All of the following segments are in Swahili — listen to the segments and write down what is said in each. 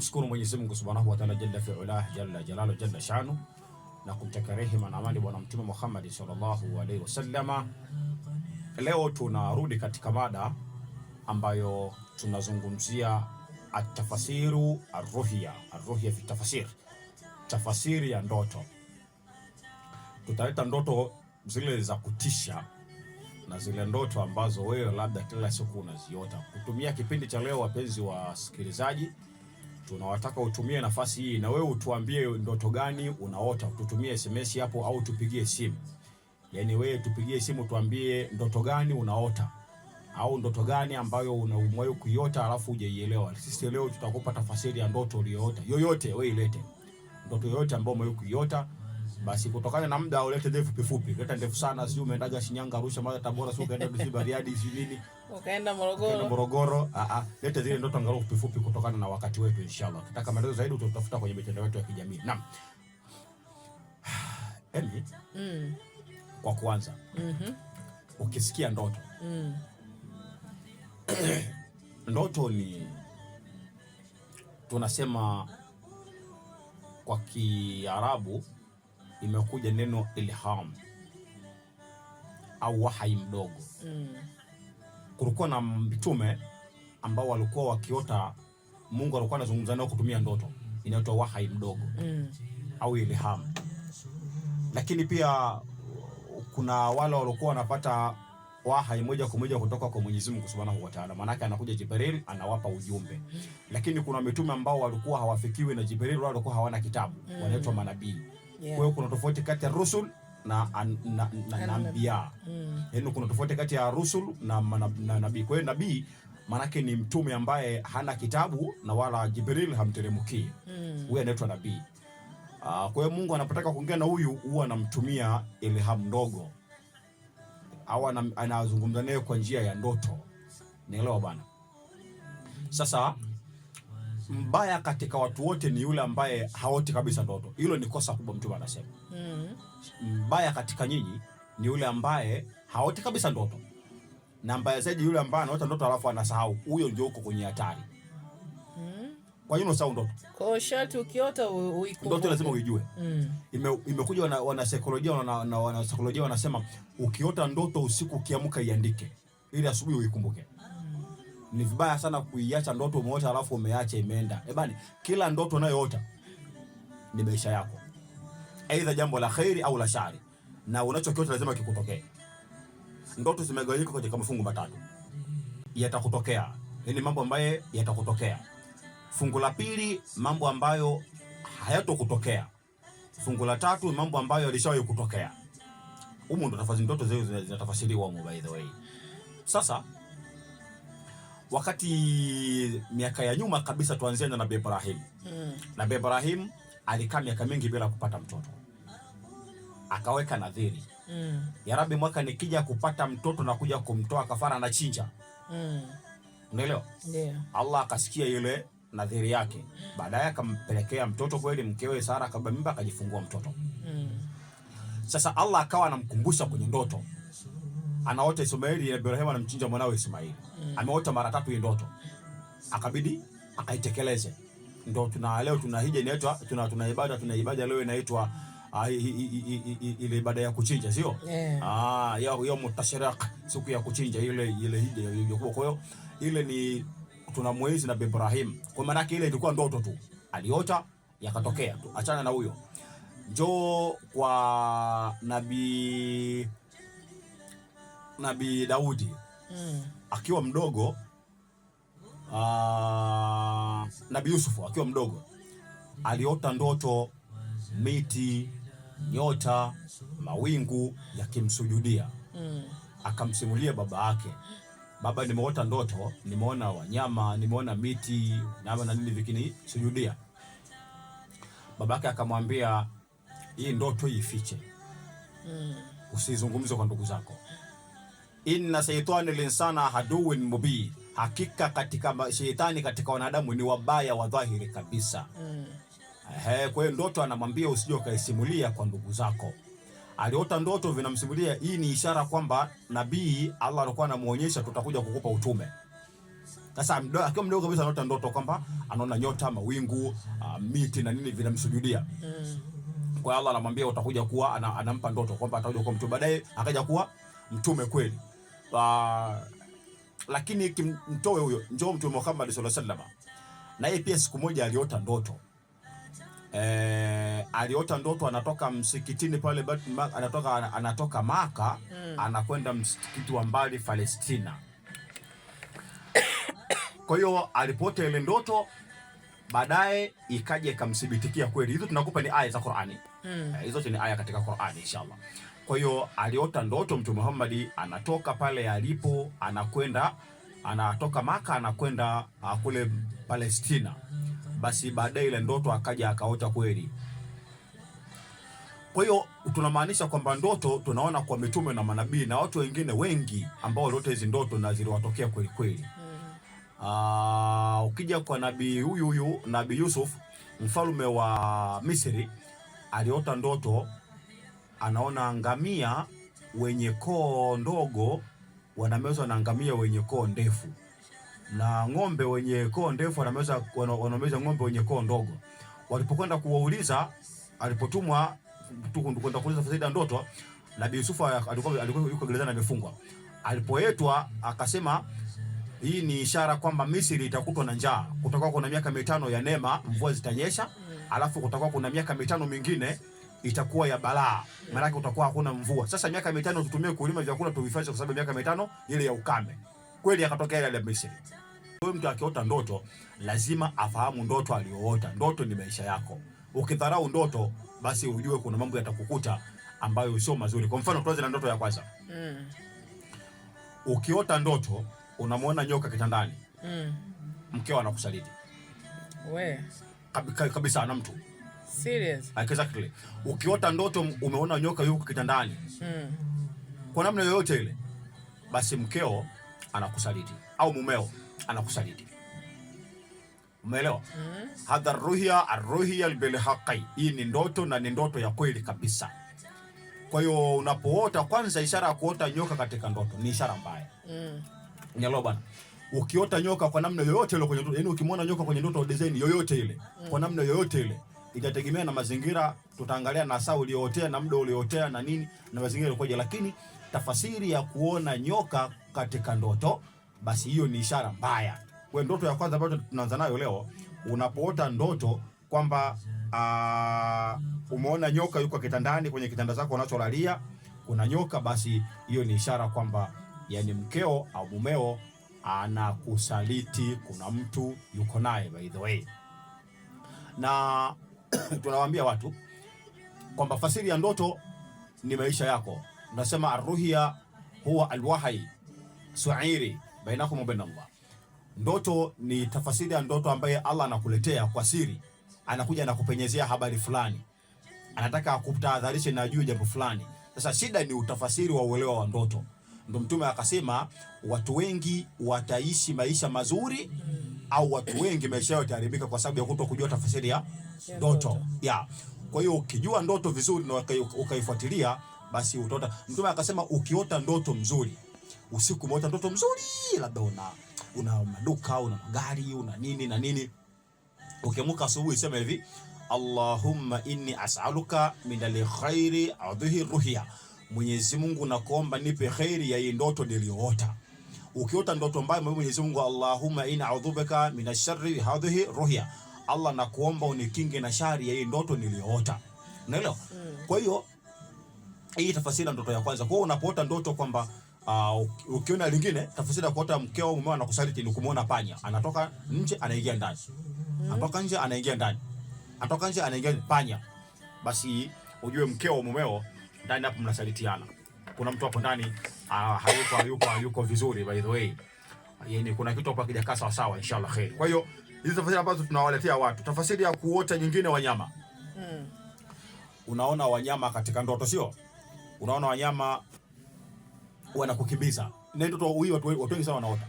kumshukuru Mwenyezi Mungu Subhanahu wa Ta'ala jalla fi ulah jalla jalalu jalla shanu na kumtakia rehema na amani Bwana Mtume Muhammad sallallahu alaihi wasallama. Leo tunarudi katika mada ambayo tunazungumzia at-tafasiru ar-ruhya fi tafasir, tafasiri ya ndoto. Tutaleta ndoto zile za kutisha na zile ndoto ambazo wewe labda kila siku unaziota. Kutumia kipindi cha leo, wapenzi wa sikilizaji, tunawataka utumie nafasi hii na wewe utuambie ndoto gani unaota. Tutumie SMS hapo au tupigie simu. Yaani wewe tupigie simu tuambie ndoto gani unaota au ndoto gani ambayo unaumwa kuiota alafu hujaielewa. Sisi leo tutakupa tafasiri ya ndoto uliyoota. Yoyote wewe ilete. Ndoto yoyote ambayo umewahi kuiota. Basi kutokana na muda ulete ndefu fupi. Leta ndefu sana, sio umeendaga Shinyanga, Arusha, Mara, Tabora, sio kaenda Bariadi, si nini. Ukaenda Morogoro. Morogoro. Leta zile ndoto angalau fupi fupi kutokana na wakati wetu inshallah. Ukitaka maelezo zaidi utatafuta kwenye mitandao yetu ya kijamii. Naam. Emi. Kwa kwanza. Ukisikia ndoto. Ndoto ni tunasema kwa Kiarabu imekuja neno ilham au wahai mdogo. Kulikuwa na mitume ambao walikuwa wakiota, Mungu alikuwa anazungumza nao kutumia ndoto, inaitwa wahai mdogo au ilham. Lakini pia kuna wale walikuwa wanapata wahai moja kwa moja kutoka kwa Mwenyezi Mungu Subhanahu wa Ta'ala. Maana yake anakuja Jibril anawapa ujumbe. Lakini kuna mitume ambao walikuwa hawafikiwi na Jibril, wao walikuwa hawana kitabu, wanaitwa manabii. Kwa hiyo kuna tofauti kati ya rusul na anbiya. Yaani kuna tofauti kati ya rusul na nabii. Kwa hiyo nabii maana yake ni mtume ambaye hana kitabu na wala Jibril hamteremki. Huyo anaitwa nabii. Kwa hiyo Mungu anapotaka kuongea na huyu huwa anamtumia ilham ndogo au anazungumza naye kwa njia ya ndoto. Nielewa bana. Sasa mbaya katika watu wote ni yule ambaye haoti kabisa ndoto. Hilo ni kosa kubwa, mtume anasema. Mbaya katika nyinyi ni yule ambaye haoti kabisa ndoto. Na mbaya zaidi yule ambaye anaota ndoto alafu anasahau. Huyo ndio uko kwenye hatari. Kwa hiyo unasahau ndoto. Kwa hiyo sharti ukiota uikumbuke. Ndoto lazima uijue. Imekuja wana saikolojia wana saikolojia wanasema ukiota ndoto usiku ukiamka iandike ili asubuhi uikumbuke. Ni vibaya sana kuiacha ndoto umeota alafu umeacha imeenda. Bani, kila ndoto unayoota ni maisha yako. Aidha jambo la khairi au la shari. Na unachokiota lazima kikutokee. Ndoto zimegawanyika katika mafungu matatu. Yatakutokea. Yaani mambo ambayo yatakutokea. Fungu la pili, mambo ambayo hayatokutokea. Fungu la tatu, mambo ambayo yalishawahi kutokea. Humo ndo tafasiri ndoto zile zinatafasiriwa humo, by the way. Sasa wakati miaka ya nyuma kabisa, tuanzie na Nabii Ibrahim. Nabii Ibrahim alikaa miaka mingi bila kupata mtoto. Akaweka nadhiri. Ya Rabbi, mwaka nikija kupata mtoto na kuja kumtoa kafara na chinja. Unaelewa? Ndio. Allah akasikia ile nadhiri yake. Baadaye akampelekea mtoto kweli, mkewe Sara akabeba mimba akajifungua mtoto. Sasa Allah akawa anamkumbusha kwenye ndoto. Anaota Ismaili, Ibrahim anamchinja mwanawe Ismaili. Ameota mara 3 hii ndoto. Akabidi akaitekeleze. Ndio leo tuna hija inaitwa tuna ibada leo inaitwa ile ibada ya kuchinja, sio? Hiyo mutashariq, siku ya kuchinja ile hija iliyokuwa. Kwa hiyo ile ni tunamwezi na Ibrahim. Kwa maana yake ile ilikuwa ndoto tu. Aliota yakatokea tu. Achana na huyo. Njoo kwa Nabii Daudi. Akiwa mdogo, Nabii Yusuf akiwa mdogo aliota ndoto miti, nyota, mawingu yakimsujudia. Akamsimulia baba yake. Baba, nimeota ndoto, nimeona wanyama, nimeona miti, na nini vikinisujudia. Baba yake akamwambia, hii ndoto ifiche. Usizungumze kwa ndugu zako. Inna shaytani linsana aduwwun mubin. Hakika katika shetani katika wanadamu ni wabaya wa dhahiri kabisa. Kwa hiyo ndoto anamwambia usije ukaisimulia kwa ndugu zako. Aliota ndoto vinamsimulia. Hii ni ishara kwamba nabii Allah alikuwa anamuonyesha tutakuja kukupa utume. Sasa akiwa mdogo kabisa anaota ndoto kwamba anaona nyota, mawingu, miti na nini vinamsujudia. Kwa Allah anamwambia utakuja kuwa, anampa ndoto kwamba atakuja kuwa mtume, baadaye akaja kuwa mtume kweli. Lakini kimtoe huyo, njoo Mtume Muhammad sallallahu alaihi wasallam. Na yeye pia siku moja aliota ndoto. Aliota ndoto anatoka msikitini pale, anatoka Maka, anakwenda msikiti wa mbali Palestina. Kwa hiyo alipoota ile ndoto, baadaye ikaja ikamthibitikia kweli. Hizo tunakupa ni aya za Qur'ani. Hizo ni aya katika Qur'ani inshallah. Kwa hiyo aliota ndoto Mtume Muhammad anatoka pale alipo, anatoka Maka anakwenda kule Palestina. Basi baadaye ile ndoto akaja akaota kweli. Kwa hiyo tunamaanisha kwamba ndoto tunaona kwa mitume na manabii na watu wengine wengi ambao waliota hizi ndoto na ziliwatokea kweli kweli. Ukija kwa nabii huyu Nabii Yusuf, mfalme wa Misri, aliota ndoto anaona ngamia wenye koo ndogo wanamezwa na ngamia wenye koo ndefu, na ng'ombe wenye koo ndefu wanameza ng'ombe wenye koo ndogo. Walipokwenda kuwauliza, alipotumwa kwenda kuuliza faida ndoto, Nabii Yusuf alikuwa yuko gerezani amefungwa. Alipoetwa akasema hii ni ishara kwamba Misri itakutwa na njaa. Kutakuwa kuna miaka 5 ya neema, mvua zitanyesha, alafu kutakuwa kuna miaka 5 mingine itakuwa ya balaa. Maana yake utakuwa hakuna mvua. Sasa miaka 5 tutumie kulima vyakula tuhifadhi, kwa sababu miaka 5 ile ya ukame. Kweli akatokea ile Misri. Wewe mtu akiota ndoto lazima afahamu ndoto aliyoota. Ndoto ni maisha yako. Ukidharau ndoto, basi ujue kuna mambo yatakukuta ambayo sio mazuri. Kwa mfano tuanze na ndoto ya kwanza. Ukiota ndoto unamwona nyoka kitandani, mkeo anakusaliti. We kabisa na mtu serious. Exactly. Ukiota ndoto umeona nyoka yuko kitandani, kwa namna yoyote ile, basi mkeo anakusaliti au mumeo anakusaliti. Umeelewa? Hadha arruhiya bil haqqi. Hii ni ndoto na ni ndoto ya kweli kabisa. Kwa hiyo unapoota, kwanza ishara ya kuota nyoka katika ndoto ni ishara mbaya. Nyalo bana. Ukiota nyoka kwa namna yoyote ile kwenye ndoto, yani ukimwona nyoka kwenye ndoto design yoyote ile, kwa namna yoyote ile, itategemea na mazingira, tutaangalia na saa uliyootea na muda uliyootea na nini na mazingira yalikoje, lakini tafasiri ya kuona nyoka katika ndoto, basi hiyo ni ishara mbaya. Kwa ndoto ya kwanza ambayo tunaanza nayo leo, unapoota ndoto kwamba umeona nyoka yuko kitandani, kwenye kitanda chako unacholalia kuna nyoka, basi hiyo ni ishara kwamba yani mkeo au mumeo anakusaliti, kuna mtu yuko naye by the way. Na tunawaambia watu kwamba fasiri ya ndoto ni maisha yako. Tunasema arruhiya huwa alwahyi su'iri bainakum wa bain Allah. Ndoto ni tafasiri ya ndoto ambaye Allah anakuletea kwa siri, anakuja na kupenyezea habari fulani, anataka akutahadharishe na juu jambo fulani. Sasa shida ni utafasiri wa uelewa wa ndoto. Ndio Mtume akasema watu wengi wataishi maisha mazuri au watu wengi maisha yao yataharibika kwa sababu ya kutokujua tafasiri ya ndoto. Kwa hiyo ukijua ndoto vizuri na ukaifuatilia, basi utaota. Mtume akasema ukiota ndoto mzuri, usiku umeota ndoto mzuri, labda una maduka, una magari, una nini na nini, ukiamka asubuhi sema hivi, Allahumma inni as'aluka min al-khairi adhihi ruhiya. Mwenyezi Mungu nakuomba nipe khairi ya hii ndoto niliyoota. Ukiota ndoto mbaya, Mwenyezi Mungu, Allahumma inni a'udhubika minasharri hadhihi ruhiya. Allah nakuomba unikinge na shari ya hii ndoto niliyoota. Unaelewa? Kwa hiyo hii tafasiri ndoto ya kwanza. Kwa hiyo unapoota ndoto kwamba ukiona lingine, tafasiri ya kuota mkeo mumeo anakusaliti ni kumuona panya anatoka nje anaingia ndani. Anatoka nje anaingia ndani. Anatoka nje anaingia panya. Basi ujue mkeo mumeo ndani hapo mnasalitiana. Kuna mtu hapo ndani hayuko vizuri by the way. Yaani kuna kitu hapo kijakaa sawa sawa, inshallah khair. Kwa hiyo hizi tafasiri ambazo tunawaletea watu. Tafasiri ya kuota nyingine, wanyama. Unaona wanyama katika ndoto, sio? Unaona wanyama wanakukimbiza. Na ndoto hiyo watu wengi sana wanaota.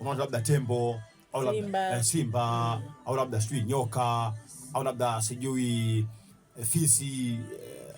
Unaona labda tembo au labda simba au labda sijui nyoka au labda sijui fisi,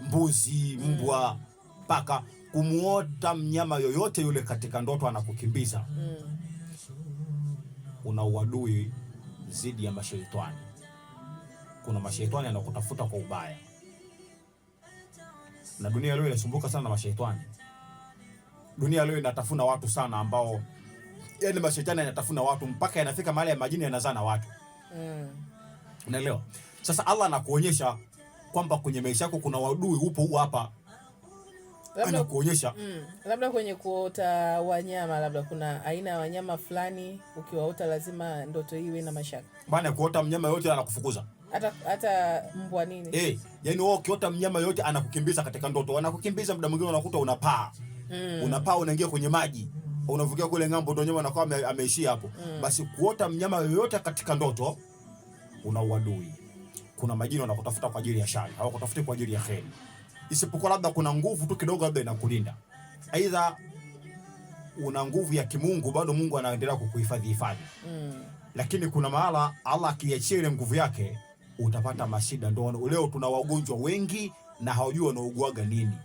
mbuzi, mbwa, paka. Kumuota mnyama yoyote yule katika ndoto anakukimbiza. una uadui zidi ya mashaitani. Kuna mashaitani yanakutafuta kwa ubaya, na dunia leo inasumbuka sana na mashaitani. Dunia leo inatafuna watu sana, ambao yani mashaitani yanatafuna watu mpaka yanafika mahali ya majini yanazana watu. Unaelewa? Sasa Allah anakuonyesha kwamba kwenye maisha yako kuna wadui upo hapa. Anakuonyesha labda kwenye kuota wanyama, labda kuna aina ya wanyama fulani ukiwaota lazima ndoto iwe na mashaka. Bana, kuota mnyama yote anakufukuza. Hata mbwa nini? Yani wewe ukiota mnyama yote anakukimbiza katika ndoto. Anakukimbiza, muda mwingine unakuta unapaa. Unapaa, unaingia kwenye maji. Unavukia kule ng'ambo, ndio nyama anakuwa ameishia hapo. Basi kuota mnyama yoyote katika ndoto una uadui. Kuna majini wanakutafuta kwa ajili ya shari, hawakutafuti kwa ajili ya kheri. Isipokuwa labda kuna nguvu tu kidogo labda inakulinda. Aidha una nguvu ya kimungu, bado Mungu anaendelea kukuhifadhi. Lakini kuna mahala Allah akiachia ile nguvu yake utapata mashida. Ndio leo tuna wagonjwa wengi na hawajui wanauguaga nini.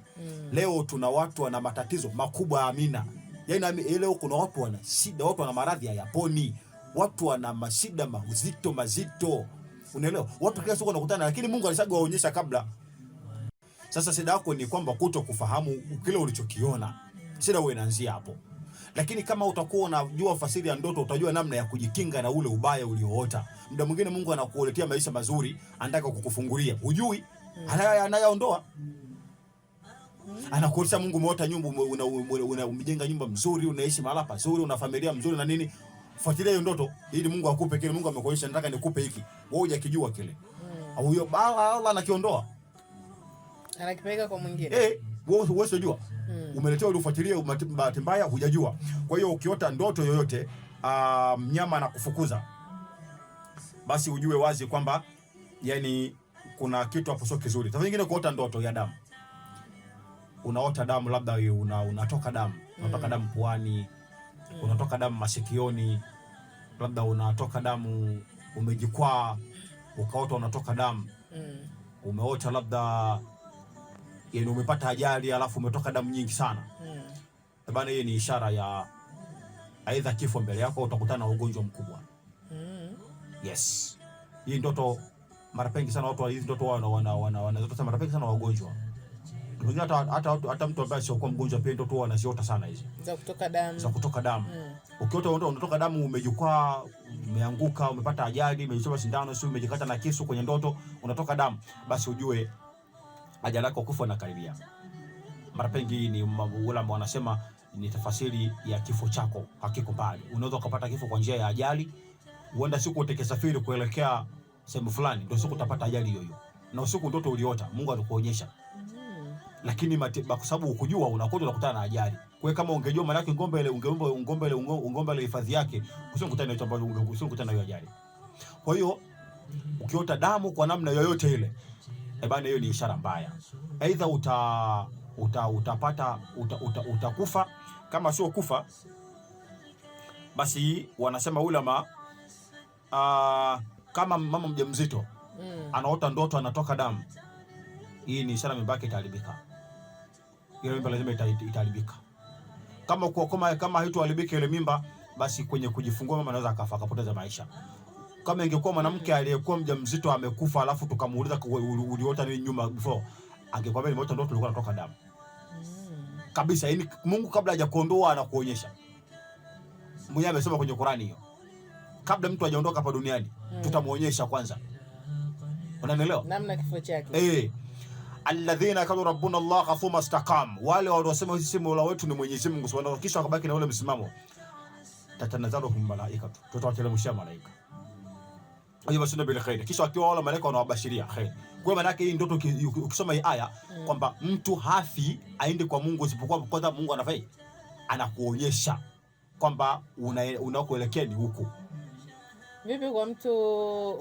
Leo tuna watu wana matatizo makubwa, amina. Yaani leo kuna watu wana shida, watu wana maradhi ya yaponi, watu wana mashida mazito. Unaelewa? Watu kila siku wanakutana, lakini Mungu alishaga waonyesha kabla. Sasa shida yako ni kwamba kuto kufahamu kile ulichokiona. Shida wewe inaanzia hapo. Lakini kama utakuwa unajua fasiri ya ndoto, utajua namna ya kujikinga na ule ubaya ulioota. Muda mwingine Mungu anakuletea maisha mazuri, anataka kukufungulia. Hujui, anayaondoa. Anakuonyesha Mungu umeota nyumba, umejenga nyumba mzuri, unaishi mahali pazuri, una familia mzuri na nini. Fuatilia hiyo ndoto ili Mungu akupe kile Mungu amekuonyesha, nataka nikupe hiki. Wewe hujakijua kile. Au huyo Allah anakiondoa. Anakipeleka kwa mwingine. Wewe unajua. Umeletewa ili ufuatilie, bahati mbaya hujajua. Kwa hiyo ukiota ndoto yoyote mnyama anakufukuza, basi ujue wazi kwamba yani kuna kitu hapo sio kizuri. Tafadhali nyingine kuota ndoto ya damu. Unaota damu, labda unatoka damu. Unatoka damu puani, unatoka damu masikioni, labda unatoka damu umejikwaa, ukaota unatoka damu. Umeota labda yani umepata ajali alafu umetoka damu nyingi sana. Bana, hiyo ni ishara ya aidha kifo mbele yako, utakutana na ugonjwa mkubwa. Yes. Hii ndoto mara pengi sana watu hizi ndoto wanazoota mara pengi sana wagonjwa. Wengine hata mtu ambaye sio kwa mgonjwa pia ndoto wanaziota sana hizi. Za kutoka damu. Ukiota unatoka damu, umejikwaa, umeanguka, umepata ajali, umejichoma sindano, sio umejikata na kisu kwenye ndoto, unatoka damu, basi ujue ajali yako kufa na karibia. Mara pengi ni wala wanasema ni tafasiri ya kifo chako hakiko mbali. Unaweza kupata kifo kwa njia ya ajali. Uenda siku utekesafiri kuelekea sehemu fulani, ndio siku utapata ajali hiyo. Na usiku ndoto uliota, Mungu alikuonyesha. Lakini kwa sababu ukujua unakuja unakutana na ajali. Kwa hiyo kama ungejua maana yake ngombe ile hifadhi yake, usingekutana na hiyo ambayo usingekutana na hiyo ajali. Kwa hiyo ukiota damu kwa namna yoyote ile, bana, hiyo ni ishara mbaya. Aidha utakufa. Kama sio kufa, basi wanasema ulama kama mama mjamzito anaota ndoto anatoka damu, hii ni ishara mimba yake itaharibika. Ile mimba lazima itaharibika. Kama haitoharibika ile mimba, basi kwenye kujifungua mama anaweza akafa, akapoteza maisha. Kama ingekuwa mwanamke aliyekuwa mjamzito amekufa alafu tukamuuliza uliota nini nyuma before, angekwambia nimeota ndoto ilikuwa inatoka damu. Kabisa, yani Mungu kabla hajakuondoa anakuonyesha. Mwenyewe amesema kwenye Qur'ani hiyo. Kabla mtu hajaondoka hapa duniani, tutamuonyesha kwanza. Unaelewa? Namna kifo chake. Alladhina kalu rabbuna Allah thumma istaqam. Wale waliosema sisi Mola wetu ni Mwenyezi Mungu Subhanahu, kisha wakabaki na ule msimamo. Tatanazaluhum malaikatu. Tutawateremshia malaika. Ayubashuna bil khair. Kisha wakiwa wale malaika wanawabashiria khair. Kwa maana yake hii ndoto ukisoma hii aya kwamba mtu hafi aende kwa Mungu, isipokuwa kwanza Mungu anafai anakuonyesha kwamba unakoelekea ni huko. Vipi kwa mtu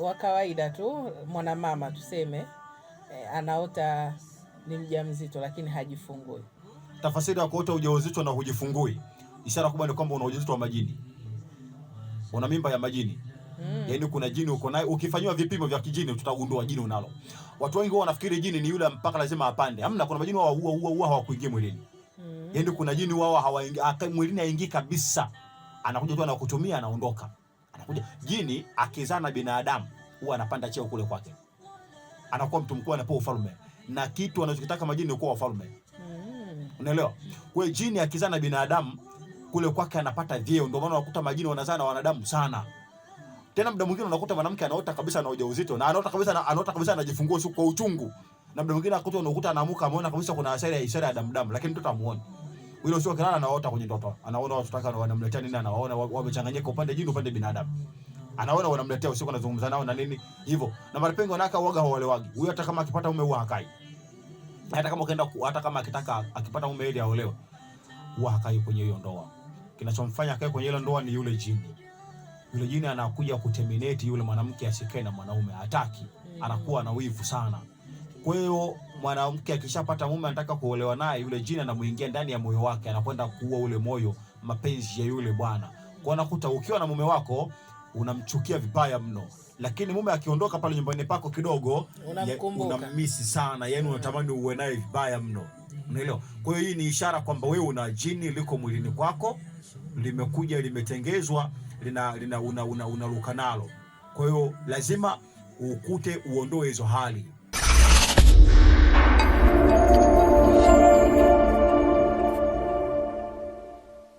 wa kawaida tu, mwanamama tuseme, anaota ni mjamzito lakini hajifungui? Tafasiri ya kuota ujauzito na hujifungui, ishara kubwa ni kwamba una ujauzito wa majini. Una mimba ya majini. Yaani kuna jini uko naye, ukifanywa vipimo vya kijini tutagundua jini unalo. Watu wengi wanafikiri jini ni yule mpaka lazima apande. Hamna, kuna majini wao hawakuingia mwilini. Yaani kuna jini wao hawaingii mwilini, haingii kabisa. Anakuja tu anakutumia, anaondoka. anakuja jini akizaa na binadamu huwa anapanda cheo kule kwake. Anakuwa mtu mkuu, anapewa ufalme. Na kitu anachokitaka majini ni kuwa ufalme. Unaelewa? Kwa hiyo jini akizaa na binadamu kule kwake anapata vyeo. Ndio maana unakuta majini wanazaa na wanadamu sana. Tena muda mwingine unakuta mwanamke anaota kabisa na ujauzito na anaota kabisa anajifungua usiku kwa uchungu. Na muda mwingine unakuta anaamuka ameona kabisa kuna ishara ya damu lakini mtoto amuone. Yule usio kilala anaota kwenye ndoto. Anaona watu wataka wanamletea nini, anawaona wamechanganyika upande jini upande binadamu. Anaona wanamletea usiku, anazungumza nao na nini hivyo. Na mara pengi wanaka uoga haolewagi. Huyo hata kama akipata mume huwa hakai. Hata kama akipata mume ili aolewe huwa hakai kwenye hiyo ndoa. Kinachomfanya akae kwenye ile ndoa ni yule jini. Yule jini anakuja kuterminate yule mwanamke asikae na mwanaume, hataki. Anakuwa na wivu sana. Kwa hiyo mwanamke akishapata mume anataka kuolewa naye, yule jini anamuingia ndani ya moyo wake, anakwenda kuua ule moyo, mapenzi ya yule bwana. Kwa nakuta ukiwa na mume wako unamchukia vibaya mno, lakini mume akiondoka pale nyumbani pako kidogo unamisi sana, yani unatamani uwe naye vibaya mno. Unaelewa? Kwa hiyo hii ni ishara kwamba wewe una jini liko mwilini kwako, limekuja limetengezwa, unaruka nalo. Kwa hiyo lazima uondoe hizo hali.